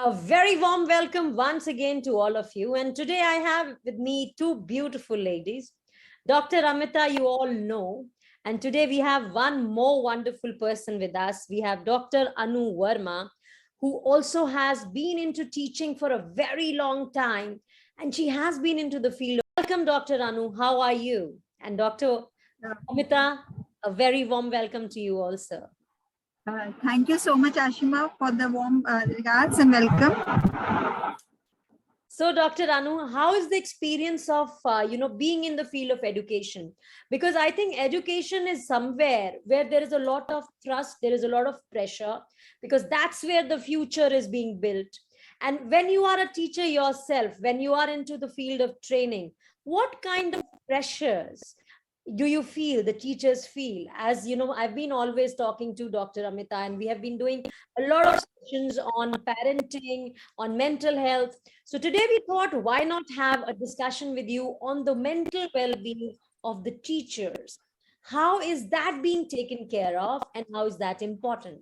A very warm welcome once again to all of you. And today I have with me two beautiful ladies. Dr. Amita, you all know. And today we have one more wonderful person with us. We have Dr. Anu Verma, who also has been into teaching for a very long time. And she has been into the field. Welcome, Dr. Anu. How are you? And Dr. Amita, a very warm welcome to you also. Thank you so much, Ashima, for the warm regards and welcome. So, Dr. Anu, how is the experience of, being in the field of education? Because I think education is somewhere where there is a lot of thrust, there is a lot of pressure, because that's where the future is being built. And when you are a teacher yourself, when you are into the field of training, what kind of pressures do you feel the teachers feel? As you know, I've been always talking to Dr. Amita, and we have been doing a lot of sessions on parenting, on mental health. So today we thought, why not have a discussion with you on the mental well-being of the teachers? How is that being taken care of, and how is that important?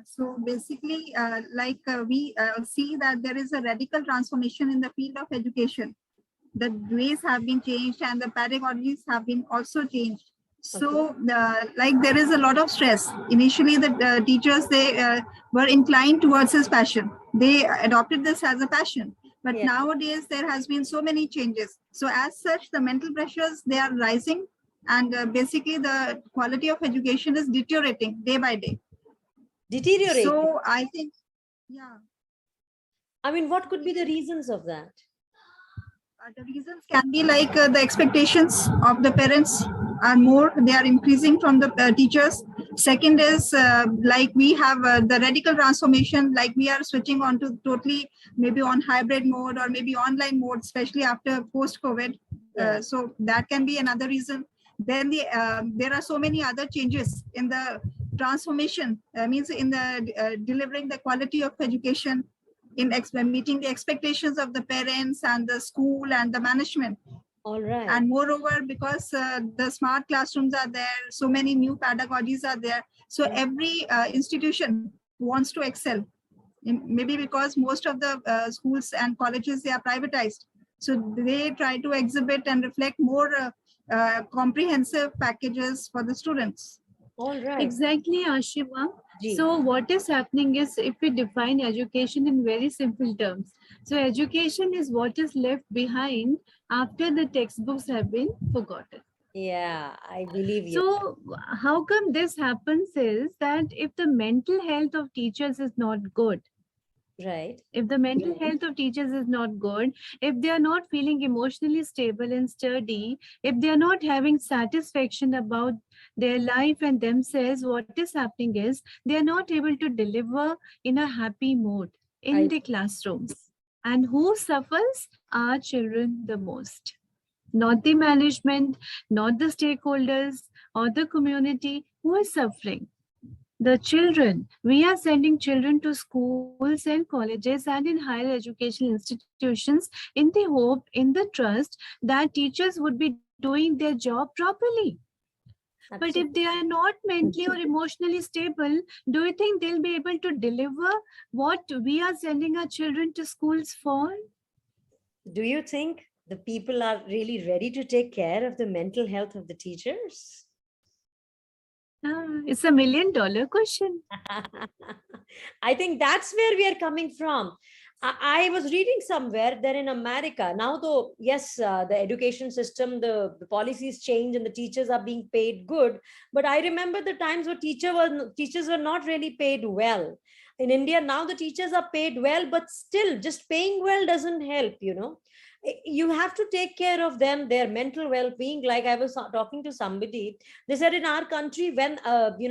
So basically, we see that there is a radical transformation in the field of education. The ways have been changed and the pedagogies have been also changed. So there is a lot of stress. Initially, the teachers, they were inclined towards this passion. They adopted this as a passion. But nowadays, there has been so many changes. So as such, the mental pressures, they are rising. And basically, the quality of education is deteriorating day by day. Deteriorating? So I think, I mean, what could be the reasons of that? The reasons can be like the expectations of the parents are more, they are increasing from the teachers. Second is like we have the radical transformation, like we are switching on to totally maybe on hybrid mode or maybe online mode, especially after post-COVID. So that can be another reason. Then there are so many other changes in the transformation, means in the delivering the quality of education, in meeting the expectations of the parents and the school and the management. All right. And moreover, because the smart classrooms are there, so many new pedagogies are there. So every institution wants to excel. Maybe because most of the schools and colleges, they are privatized. So they try to exhibit and reflect more comprehensive packages for the students. All right. Exactly, Ashima. So what is happening is, if we define education in very simple terms, so education is what is left behind after the textbooks have been forgotten. Yeah, I believe you. So how come this happens is that if the mental health of teachers is not good, right? If the mental health of teachers is not good, if they are not feeling emotionally stable and sturdy, if they are not having satisfaction about their life and themselves, what is happening is they are not able to deliver in a happy mode in the classrooms. And who suffers? Our children the most. Not the management, not the stakeholders or the community. Who is suffering? The children. We are sending children to schools and colleges and in higher educational institutions in the hope, in the trust that teachers would be doing their job properly. Absolutely. But if they are not mentally or emotionally stable, do you think they'll be able to deliver what we are sending our children to schools for? Do you think the people are really ready to take care of the mental health of the teachers? It's $1 million question. I think that's where we are coming from. I was reading somewhere that in America, now though, yes, the education system, the policies change and the teachers are being paid good. But I remember the times where teachers were not really paid well. In India, now the teachers are paid well, but still just paying well doesn't help, you know. You have to take care of them, their mental well-being. Like I was talking to somebody, they said in our country, when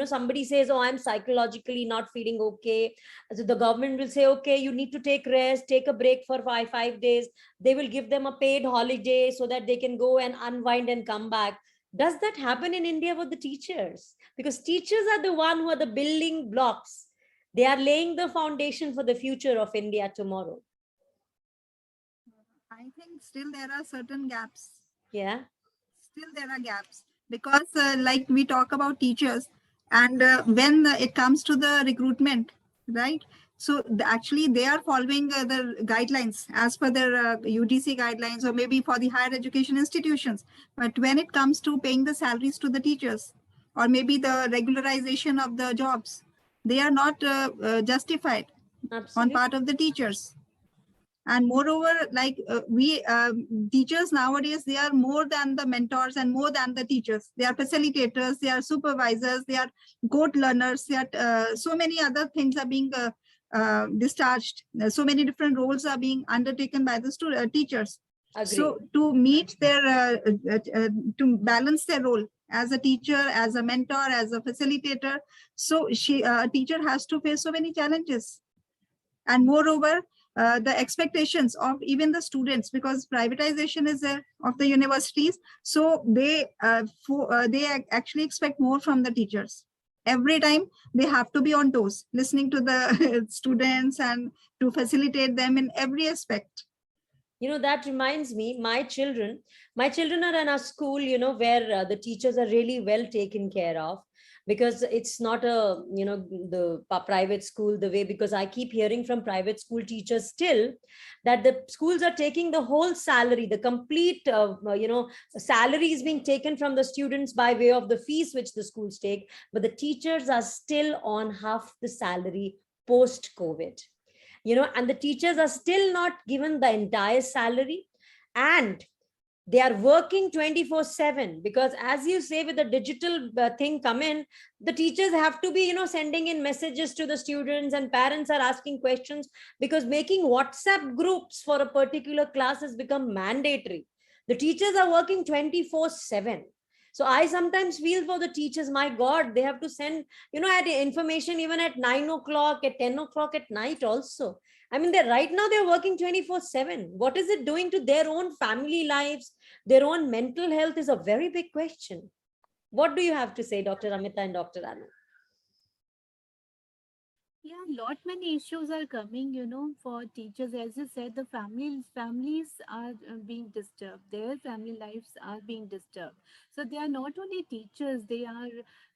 somebody says, oh, I'm psychologically not feeling okay, so the government will say, okay, you need to take rest, take a break for five days. They will give them a paid holiday so that they can go and unwind and come back. Does that happen in India with the teachers? Because teachers are the one who are the building blocks. They are laying the foundation for the future of India tomorrow. I think still there are certain gaps. Yeah. Still there are gaps because like we talk about teachers and when it comes to the recruitment, right? So actually they are following the guidelines as per their UGC guidelines, or maybe for the higher education institutions. But when it comes to paying the salaries to the teachers, or maybe the regularization of the jobs, they are not justified on Absolutely. part of the teachers. And moreover, like we teachers nowadays, they are more than the mentors and more than the teachers. They are facilitators, they are supervisors, they are code learners, they are so many other things are being discharged. So many different roles are being undertaken by the teachers. Agree. So to meet their to balance their role as a teacher, as a mentor, as a facilitator, so a teacher has to face so many challenges. And moreover, the expectations of even the students, because privatization is of the universities, so they actually expect more from the teachers. Every time they have to be on toes, listening to the students and to facilitate them in every aspect. That reminds me, my children are in a school, where the teachers are really well taken care of, because it's not the private school the way, because I keep hearing from private school teachers still that the schools are taking the whole salary, the complete, salary is being taken from the students by way of the fees which the schools take, but the teachers are still on half the salary post COVID. And the teachers are still not given the entire salary, and they are working 24/7, because as you say, with the digital thing come in, the teachers have to be sending in messages to the students, and parents are asking questions, because making WhatsApp groups for a particular class has become mandatory. The teachers are working 24/7. So I sometimes feel for the teachers, my God, they have to send at information even at 9 o'clock, at 10 o'clock at night also. I mean, right now they're working 24/7. What is it doing to their own family lives? Their own mental health is a very big question. What do you have to say, Dr. Amita and Dr. Anu? Yeah, lot many issues are coming, for teachers. As you said, the families are being disturbed. Their family lives are being disturbed. So they are not only teachers, they are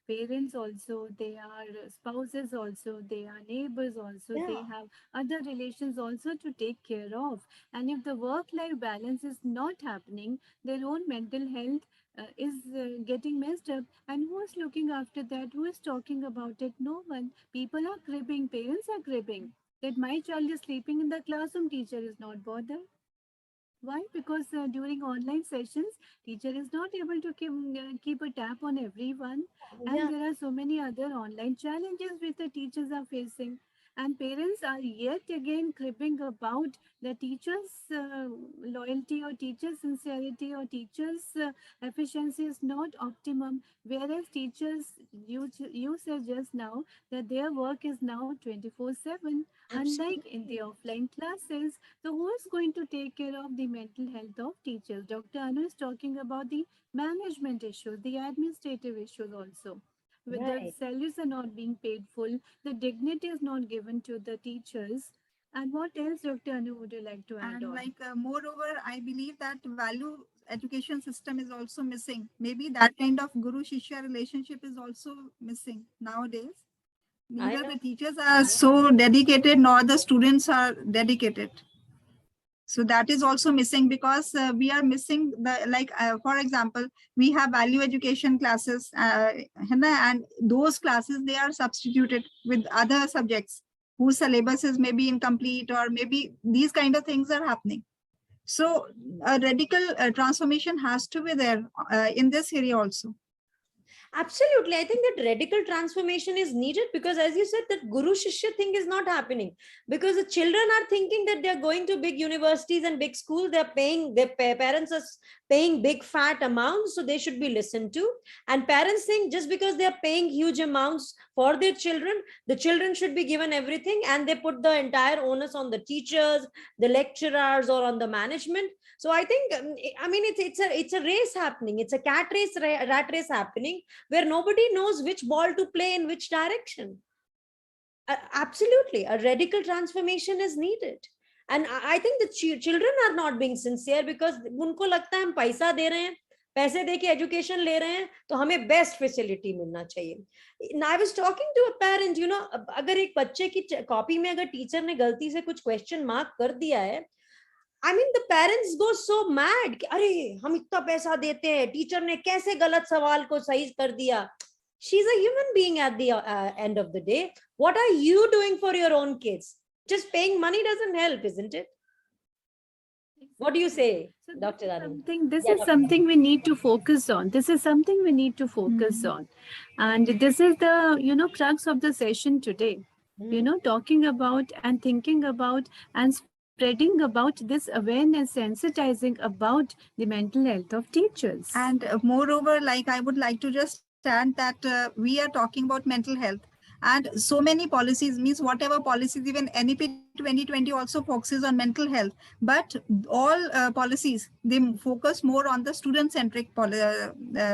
parents also, they are spouses also, they are neighbors also, Yeah, they have other relations also to take care of. And if the work-life balance is not happening, their own mental health is getting messed up, and who is looking after that, who is talking about it? No one. People are cribbing, parents are cribbing that my child is sleeping in the classroom, teacher is not bothered. Why? Because during online sessions, teacher is not able to keep a tap on everyone, and yeah, there are so many other online challenges which the teachers are facing, and parents are yet again cribbing about the teachers' loyalty or teachers' sincerity or teachers' efficiency is not optimum. Whereas teachers, you said just now that their work is now 24/7, unlike in the absolutely. offline classes. So, who is going to take care of the mental health of teachers? Dr. Anu is talking about the management issues, the administrative issues also. With the Right. salaries are not being paid full, the dignity is not given to the teachers. And what else, Dr. Anu, would you like to add And on? like moreover, I believe that value education system is also missing. Maybe that kind of guru shishya relationship is also missing nowadays. I Neither know. the teachers are so dedicated nor the students are dedicated. So that is also missing, because we are missing the, like for example, we have value education classes, and those classes, they are substituted with other subjects whose syllabus is maybe incomplete, or maybe these kind of things are happening. So a radical transformation has to be there in this area also. Absolutely. I think that radical transformation is needed, because, as you said, that Guru Shishya thing is not happening, because the children are thinking that they're going to big universities and big schools. They're paying, their parents are paying big fat amounts, so they should be listened to. And parents think just because they're paying huge amounts for their children, the children should be given everything, and they put the entire onus on the teachers, the lecturers, or on the management. So I think, I mean, it's a race happening. It's a rat race happening, where nobody knows which ball to play in which direction. Absolutely, a radical transformation is needed. And I think the children are not being sincere, because उनको लगता है हम पैसा दे रहे हैं, पैसे देके education ले रहे हैं तो हमें बेस्ट फैसिलिटी मिलना चाहिए. I was talking to a parent, you know, अगर एक बच्चे की कॉपी में अगर टीचर ने गलती से कुछ क्वेश्चन मार्क कर दिया है, I mean, the parents go so mad कि अरे हम इतना पैसा देते हैं, टीचर ने कैसे गलत सवाल को सही कर दिया. She's a human being at the end of the day. What are you doing for your own kids? Just paying money doesn't help, isn't it? What do you say, So Dr. Anu? This is something we need to focus on. This is something we need to focus on. And this is the, crux of the session today. Talking about and thinking about and spreading about this awareness, sensitizing about the mental health of teachers. And moreover, like I would like to just add that we are talking about mental health. And so many policies, means whatever policies, even NEP 2020 also focuses on mental health. But all policies, they focus more on the student-centric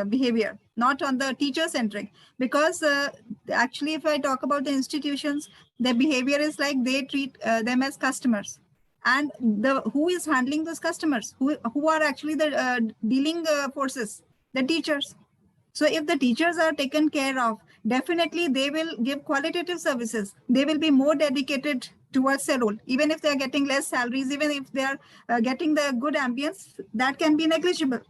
behavior, not on the teacher-centric. Because actually, if I talk about the institutions, their behavior is like they treat them as customers. And who is handling those customers? Who are actually the dealing forces? The teachers. So if the teachers are taken care of, definitely they will give qualitative services. They will be more dedicated towards their role. Even if they are getting less salaries, even if they are getting the good ambience, that can be negligible.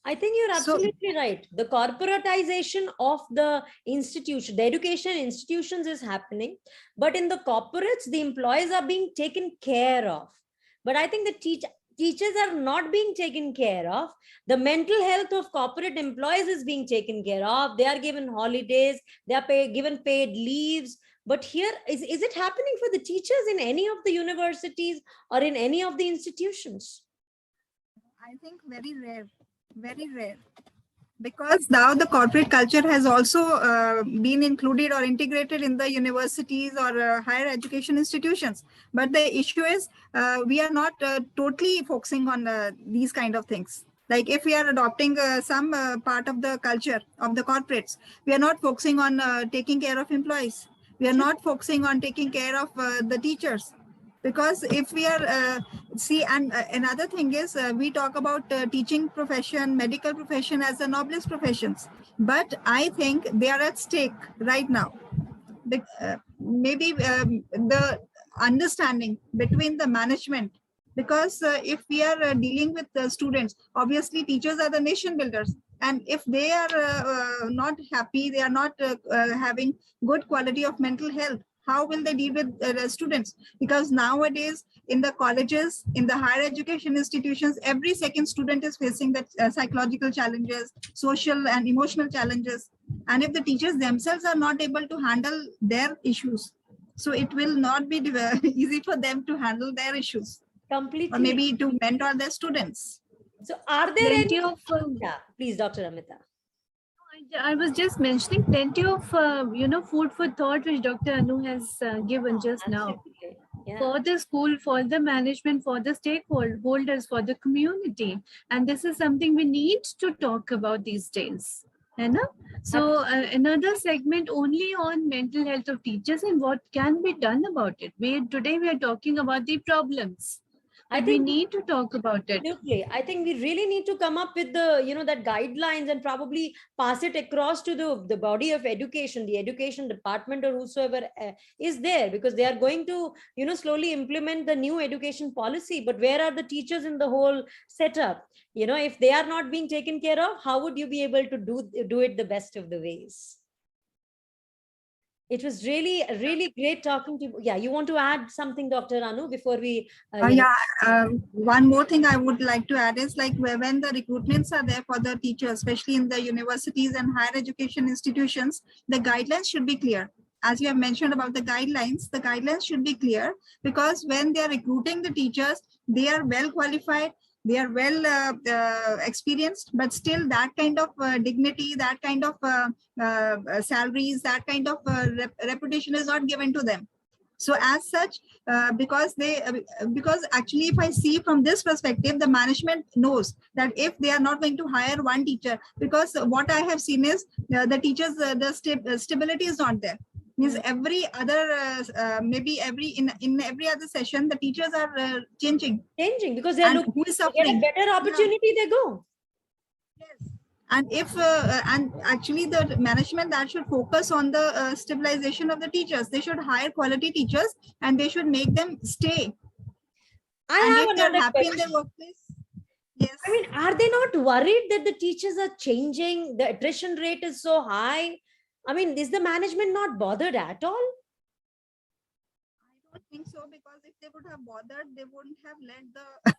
I think you're absolutely right. The corporatization of the institution, the education institutions is happening, but in the corporates, the employees are being taken care of. But I think the teachers are not being taken care of. The mental health of corporate employees is being taken care of. They are given holidays, they are given paid leaves. But here, is it happening for the teachers in any of the universities or in any of the institutions? I think very rare. Very rare, because now the corporate culture has also been included or integrated in the universities or higher education institutions. But the issue is we are not totally focusing on these kind of things. Like if we are adopting some part of the culture of the corporates, we are not focusing on taking care of employees. We are not focusing on taking care of the teachers. Because if we are another thing is we talk about teaching profession, medical profession as the noblest professions, but I think they are at stake right now. Maybe the understanding between the management, because if we are dealing with the students, obviously teachers are the nation builders, and if they are not happy, they are not having good quality of mental health, how will they deal with students? Because nowadays in the colleges, in the higher education institutions, every second student is facing that psychological challenges, social and emotional challenges. And if the teachers themselves are not able to handle their issues, so it will not be easy for them to handle their issues. Completely. Or maybe to mentor their students. So are there plenty any... of... yeah, please, Dr. Amita. I was just mentioning plenty of, food for thought, which Dr. Anu has given just now. Yeah. For the school, for the management, for the stakeholders, for the community. And this is something we need to talk about these days. So another segment only on mental health of teachers and what can be done about it. Today we are talking about the problems. I think we need to talk about it. Absolutely. I think we really need to come up with the, that guidelines and probably pass it across to the body of education, the education department or whosoever is there, because they are going to, slowly implement the new education policy. But where are the teachers in the whole setup? If they are not being taken care of, how would you be able to do it the best of the ways? It was really, really great talking to you. Yeah, you want to add something, Dr. Anu, before we... one more thing I would like to add is like when the recruitments are there for the teachers, especially in the universities and higher education institutions, the guidelines should be clear. As you have mentioned about the guidelines should be clear, because when they are recruiting the teachers, they are well qualified, they are well experienced, but still that kind of dignity, that kind of salaries, that kind of reputation is not given to them. So as such, because actually if I see from this perspective, the management knows that if they are not going to hire one teacher, because what I have seen is the teachers, the stability is not there. Means every other maybe in every other session the teachers are changing because they are looking who is suffering. to get a better opportunity. They go. Yes. And if and actually the management that should focus on the stabilization of the teachers. They should hire quality teachers and they should make them stay. I And have if they're another happy in question. their workplace, yes. I mean, are they not worried that the teachers are changing? The attrition rate is so high. I mean, is the management not bothered at all? I don't think so, because if they would have bothered, they wouldn't have let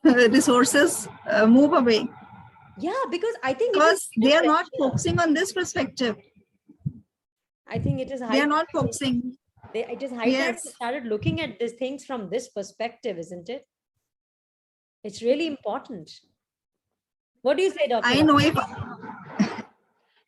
the resources move away. Yeah, because I think it is Because they are not pressure. focusing on this perspective. I think it is They high are not time. focusing. It is high time Yes. they started looking at these things from this perspective, isn't it? It's really important. What do you say, Dr. I know if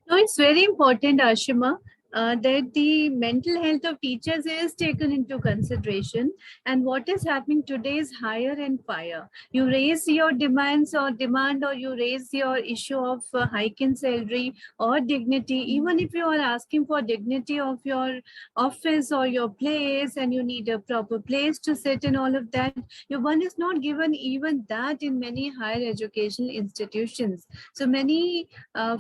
No, it's very important, Ashima, that the mental health of teachers is taken into consideration. And what is happening today is hire and fire. You raise your demands or demand, or you raise your issue of hike in salary or dignity. Even if you are asking for dignity of your office or your place, and you need a proper place to sit and all of that, your one is not given even that in many higher educational institutions. So many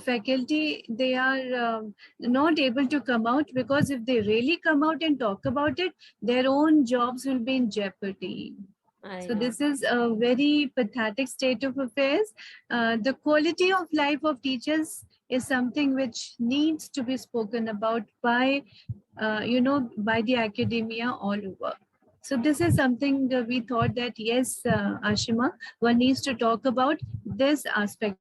faculty, they are not able to come out, because if they really come out and talk about it, their own jobs will be in jeopardy. I So know. this is a very pathetic state of affairs. The quality of life of teachers is something which needs to be spoken about by by the academia all over. So this is something we thought that yes, Ashima, one needs to talk about this aspect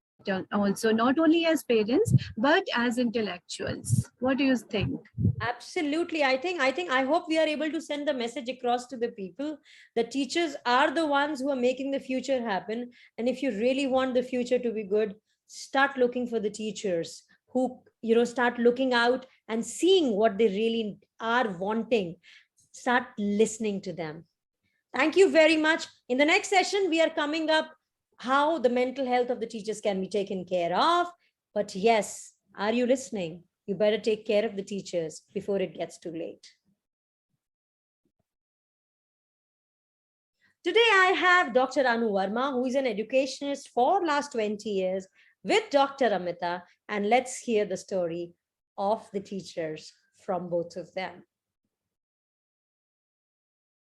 also, not only as parents but as intellectuals. What do you think? Absolutely. I hope we are able to send the message across to the people. The teachers are the ones who are making the future happen. And if you really want the future to be good, start looking for the teachers who, start looking out and seeing what they really are wanting. Start listening to them. Thank you very much. In the next session, we are coming up how the mental health of the teachers can be taken care of. But yes, are you listening? You better take care of the teachers before it gets too late. Today, I have Dr. Anu Verma, who is an educationist for last 20 years with Dr. Amita. And let's hear the story of the teachers from both of them.